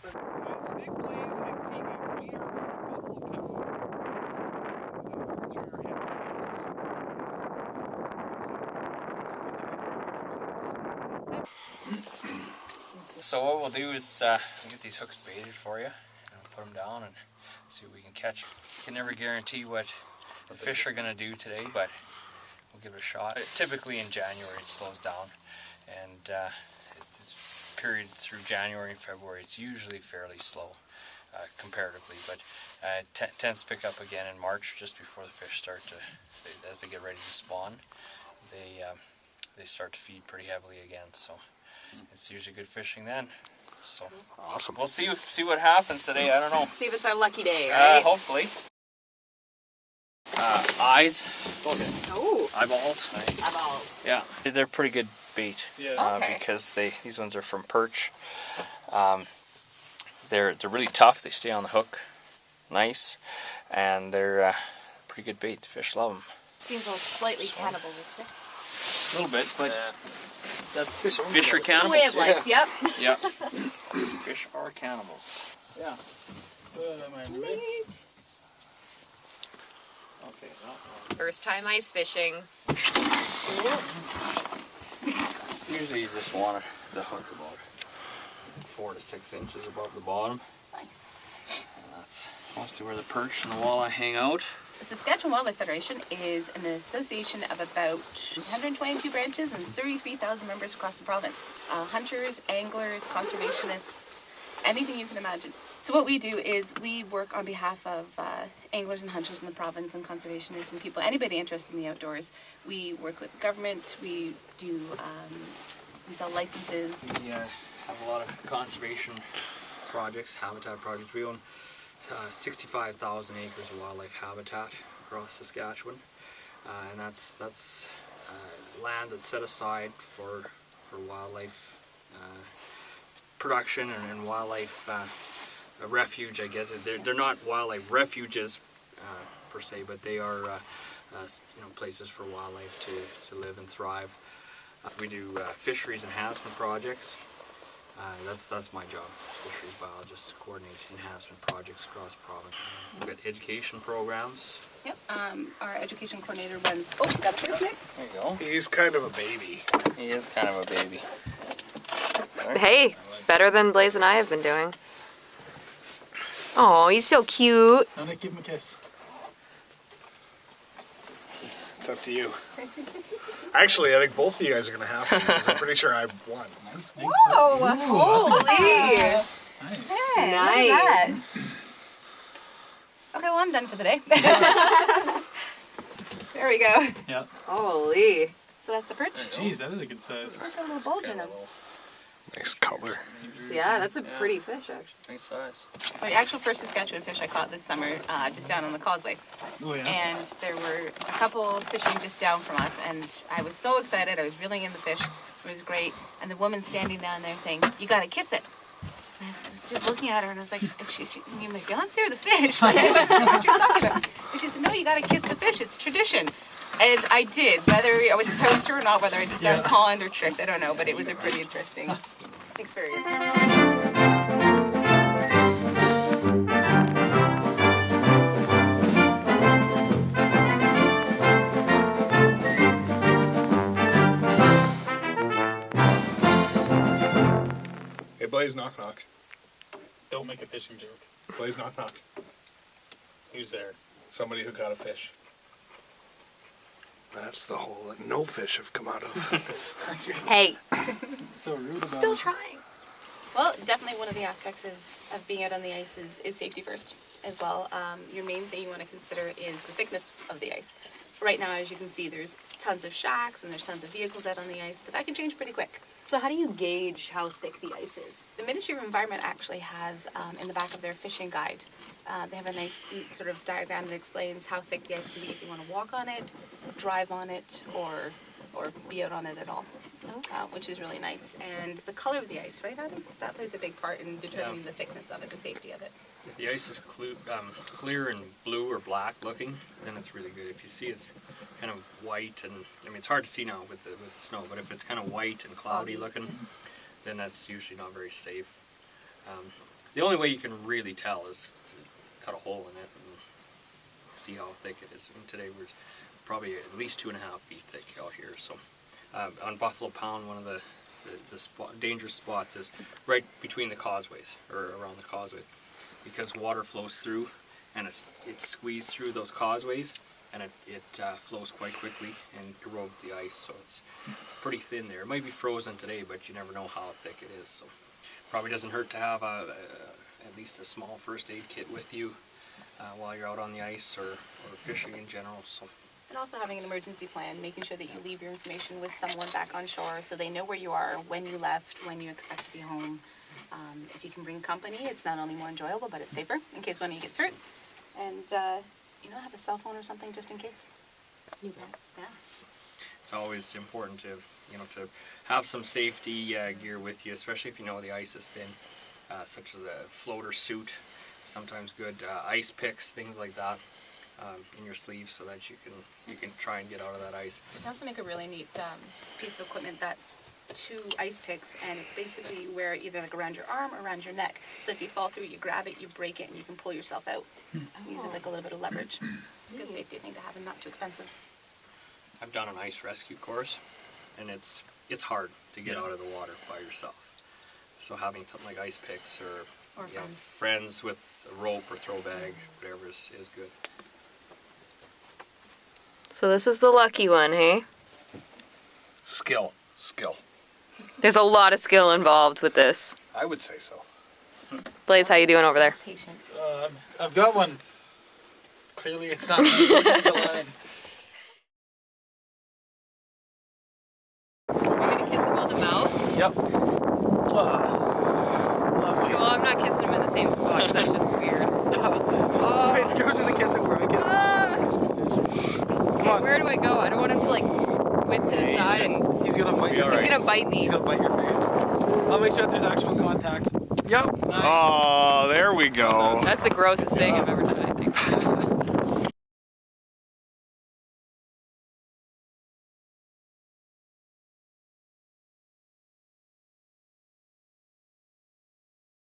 It's Nick, Blaise, and Teagan. We are Buffalo So what we'll do is get these hooks baited for you, and we'll put them down and see what we can catch. Can never guarantee what the fish are going to do today, but we'll give it a shot. Typically in January it slows down, and it's period through January and February it's usually fairly slow comparatively, but it tends to pick up again in March just before the fish start to, as they get ready to spawn, they start to feed pretty heavily again. So it's usually good fishing then. So awesome. We'll see what happens today. I don't know. See if it's our lucky day, right? Hopefully. Eyes. Okay. Oh. Eyeballs. Nice. Eyeballs. Yeah, they're pretty good bait. Yeah. Okay. Because these ones are from perch. They're really tough. They stay on the hook, nice, and they're pretty good bait. The fish love them. Seems all slightly cannibalistic. A little bit, but fish are cannibals. Way of life. Yeah. Yep. Yep. Fish are cannibals. Yeah. Okay. First time ice fishing. Usually you just want the hook about 4 to 6 inches above the bottom. Nice. And that's mostly where the perch and the walleye hang out. The Saskatchewan Wildlife Federation is an association of about 122 branches and 33,000 members across the province. Hunters, anglers, conservationists, anything you can imagine. So what we do is we work on behalf of anglers and hunters in the province and conservationists and people, anybody interested in the outdoors. We work with government, we do, we sell licenses. We have a lot of conservation projects, habitat projects. We own 65,000 acres of wildlife habitat across Saskatchewan, and that's land that's set aside for wildlife production and wildlife refuge, I guess. They're not wildlife refuges per se, but they are places for wildlife to live and thrive. We do fisheries enhancement projects. That's my job as fisheries biologist, coordinate enhancement projects across the province. We've got education programs. Yep, our education coordinator runs, oh, got a fish, Nick? There you go. He's kind of a baby. He is kind of a baby. Hey, better than Blaise and I have been doing. Oh, he's so cute. Now Nick, give him a kiss. It's up to you. Actually, I think both of you guys are going to have to, because I'm pretty sure I won. Nice. Whoa, holy. Nice. Hey, Nice. Okay, well I'm done for the day. There we go. Yeah. Holy. So that's the perch. Jeez, that is a good size. It's got a little bulge in him. Nice color. Yeah, that's a pretty fish, actually. Nice size. My actual first Saskatchewan fish I caught this summer just down on the causeway. Oh yeah. And there were a couple fishing just down from us, and I was so excited. I was reeling in the fish. It was great. And the woman standing down there saying, "You gotta kiss it." And I was just looking at her, and I was like, "You my fiance or the fish?" Like, I don't know what you're talking about. And she said, "No, you gotta kiss the fish. It's tradition." And I did, whether I was supposed to or not, whether I just got conned or tricked, I don't know, but it was a pretty interesting experience. Hey, Blaise, knock knock. Don't make a fishing joke. Blaise, knock knock. Who's there? Somebody who got a fish. That's the hole that no fish have come out of. Hey, So rude about still it. trying. Well, definitely one of the aspects of being out on the ice is safety first as well. Your main thing you want to consider is the thickness of the ice. Right now, as you can see, there's tons of shacks and there's tons of vehicles out on the ice, but that can change pretty quick. So how do you gauge how thick the ice is? The Ministry of Environment actually has, in the back of their fishing guide, they have a nice sort of diagram that explains how thick the ice can be if you want to walk on it, drive on it, or be out on it at all. Which is really nice. And the color of the ice, right, Adam? That plays a big part in determining the thickness of it, the safety of it. If the ice is clear and blue or black looking, then it's really good. If you see it's kind of white and, I mean, it's hard to see now with the snow, but if it's kind of white and cloudy looking, then that's usually not very safe. The only way you can really tell is to cut a hole in it and see how thick it is. And today we're probably at least 2.5 feet thick out here. So on Buffalo Pound, one of the dangerous spots is right between the causeways, or around the causeways, because water flows through and it's squeezed through those causeways, and it flows quite quickly and erodes the ice, so it's pretty thin there. It might be frozen today, but you never know how thick it is. So probably doesn't hurt to have at least a small first aid kit with you while you're out on the ice or fishing in general. So. And also having an emergency plan, making sure that you leave your information with someone back on shore so they know where you are, when you left, when you expect to be home. If you can bring company, it's not only more enjoyable, but it's safer in case one of you gets hurt. And, have a cell phone or something just in case. You bet. Yeah. It's always important to have some safety gear with you, especially if you know the ice is thin, such as a floater suit, sometimes good, ice picks, things like that. In your sleeves so that you can try and get out of that ice. You can also make a really neat piece of equipment that's 2 ice picks, and it's basically where either like around your arm or around your neck. So if you fall through, you grab it, you break it, and you can pull yourself out. Use it like a little bit of leverage. It's a good safety thing to have and not too expensive. I've done an ice rescue course, and it's hard to get out of the water by yourself. So having something like ice picks or friends with a rope or throw bag, whatever is good. So this is the lucky one, hey? Skill. There's a lot of skill involved with this. I would say so. Blaise, how you doing over there? Patience. I've got one. Clearly, it's not the line. You're gonna kiss him on the mouth? Yep. Okay, well, I'm not kissing him in the same spot because that's just weird. Oh. Wait, go to the kissing where I kiss Okay, where do I go? I don't want him to like whip to the side and He's gonna bite your he's face. gonna bite me. He's gonna bite your face. I'll make sure that there's actual contact. Yep. Nice. Oh, there we go. That's the grossest thing I've ever done.